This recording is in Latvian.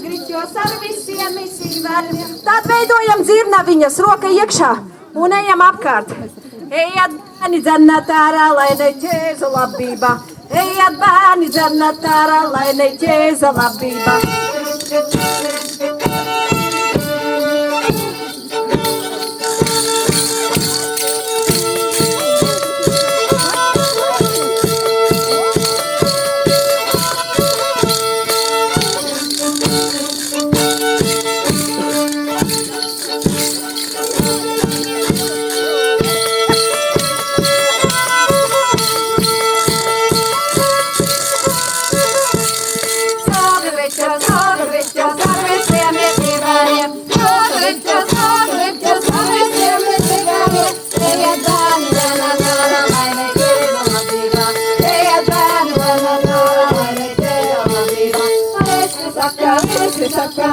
Griķos, griķos ar visiem izsīvēm. Tad veidojam dzirnaviņas, roka iekšā un ejam apkārt. Ejiet bērni dzernatārā, lai neķēza labība. Ejiet bērni dzernatārā, lai neķēza labība. Saka,